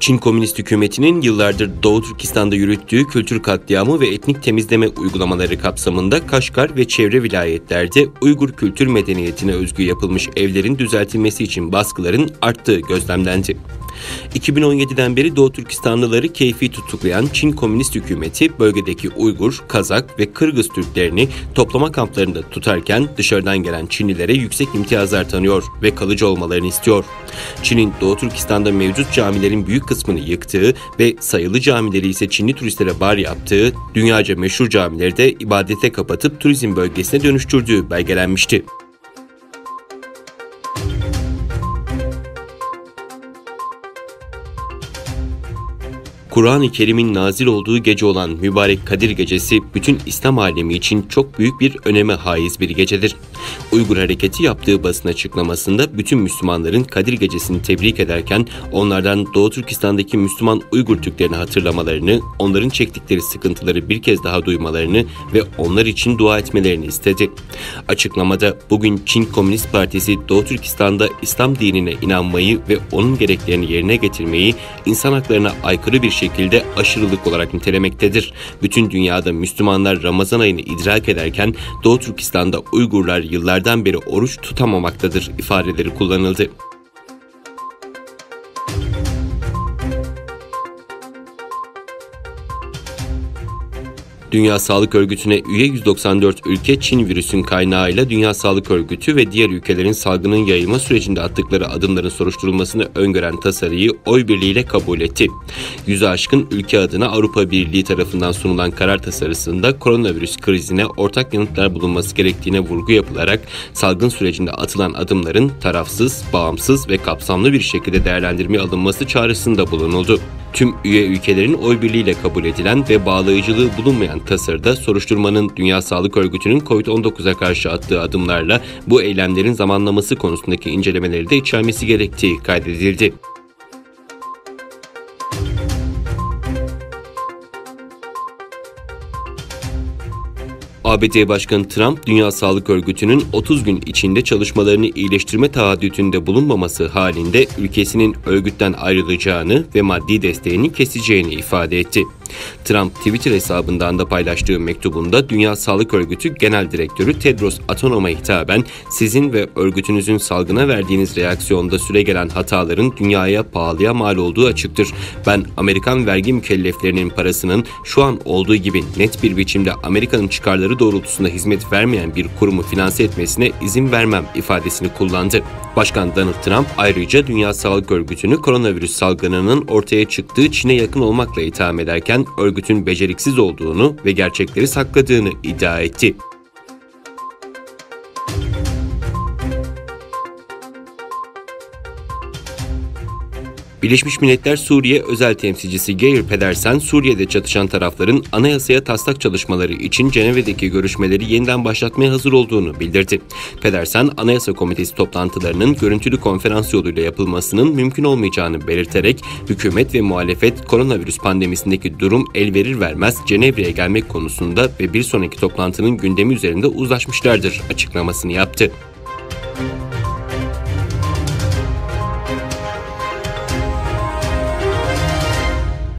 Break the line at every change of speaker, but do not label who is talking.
Çin Komünist Hükümeti'nin yıllardır Doğu Türkistan'da yürüttüğü kültür katliamı ve etnik temizleme uygulamaları kapsamında Kaşgar ve çevre vilayetlerde Uygur kültür medeniyetine özgü yapılmış evlerin düzeltilmesi için baskıların arttığı gözlemlendi. 2017'den beri Doğu Türkistanlıları keyfi tutuklayan Çin Komünist Hükümeti bölgedeki Uygur, Kazak ve Kırgız Türklerini toplama kamplarında tutarken dışarıdan gelen Çinlilere yüksek imtiyazlar tanıyor ve kalıcı olmalarını istiyor. Çin'in Doğu Türkistan'da mevcut camilerin büyük kısmını yıktığı ve sayılı camileri ise Çinli turistlere bar yaptığı, dünyaca meşhur camileri de ibadete kapatıp turizm bölgesine dönüştürdüğü belgelenmişti. Kur'an-ı Kerim'in nazil olduğu gece olan mübarek Kadir Gecesi bütün İslam alemi için çok büyük bir öneme haiz bir gecedir. Uygur Hareketi yaptığı basın açıklamasında bütün Müslümanların Kadir Gecesi'ni tebrik ederken onlardan Doğu Türkistan'daki Müslüman Uygur Türklerini hatırlamalarını, onların çektikleri sıkıntıları bir kez daha duymalarını ve onlar için dua etmelerini istedi. Açıklamada bugün Çin Komünist Partisi Doğu Türkistan'da İslam dinine inanmayı ve onun gereklerini yerine getirmeyi insan haklarına aykırı bir şekilde aşırılık olarak nitelemektedir. Bütün dünyada Müslümanlar Ramazan ayını idrak ederken Doğu Türkistan'da Uygurlar yıllardan beri oruç tutamamaktadır ifadeleri kullanıldı. Dünya Sağlık Örgütü'ne üye 194 ülke Çin virüsün kaynağıyla Dünya Sağlık Örgütü ve diğer ülkelerin salgının yayılma sürecinde attıkları adımların soruşturulmasını öngören tasarıyı oy birliğiyle kabul etti. 100'ü aşkın ülke adına Avrupa Birliği tarafından sunulan karar tasarısında koronavirüs krizine ortak yanıtlar bulunması gerektiğine vurgu yapılarak salgın sürecinde atılan adımların tarafsız, bağımsız ve kapsamlı bir şekilde değerlendirmeye alınması çağrısında bulunuldu. Tüm üye ülkelerin oy birliğiyle kabul edilen ve bağlayıcılığı bulunmayan tasarıda soruşturmanın Dünya Sağlık Örgütü'nün COVID-19'a karşı attığı adımlarla bu eylemlerin zamanlaması konusundaki incelemeleri de içermesi gerektiği kaydedildi. ABD Başkanı Trump, Dünya Sağlık Örgütü'nün 30 gün içinde çalışmalarını iyileştirme taahhütünde bulunmaması halinde ülkesinin örgütten ayrılacağını ve maddi desteğini keseceğini ifade etti. Trump, Twitter hesabından da paylaştığı mektubunda Dünya Sağlık Örgütü Genel Direktörü Tedros Adhanom'a hitaben sizin ve örgütünüzün salgına verdiğiniz reaksiyonda süregelen hataların dünyaya pahalıya mal olduğu açıktır. Ben Amerikan vergi mükelleflerinin parasının şu an olduğu gibi net bir biçimde Amerika'nın çıkarları doğrultusunda hizmet vermeyen bir kurumu finanse etmesine izin vermem ifadesini kullandı. Başkan Donald Trump ayrıca Dünya Sağlık Örgütü'nü koronavirüs salgınının ortaya çıktığı Çin'e yakın olmakla itham ederken örgütün beceriksiz olduğunu ve gerçekleri sakladığını iddia etti. Birleşmiş Milletler Suriye Özel Temsilcisi Geir Pedersen, Suriye'de çatışan tarafların anayasaya taslak çalışmaları için Cenevre'deki görüşmeleri yeniden başlatmaya hazır olduğunu bildirdi. Pedersen, Anayasa Komitesi toplantılarının görüntülü konferans yoluyla yapılmasının mümkün olmayacağını belirterek, hükümet ve muhalefet koronavirüs pandemisindeki durum el verir vermez Cenevre'ye gelmek konusunda ve bir sonraki toplantının gündemi üzerinde uzlaşmışlardır açıklamasını yaptı.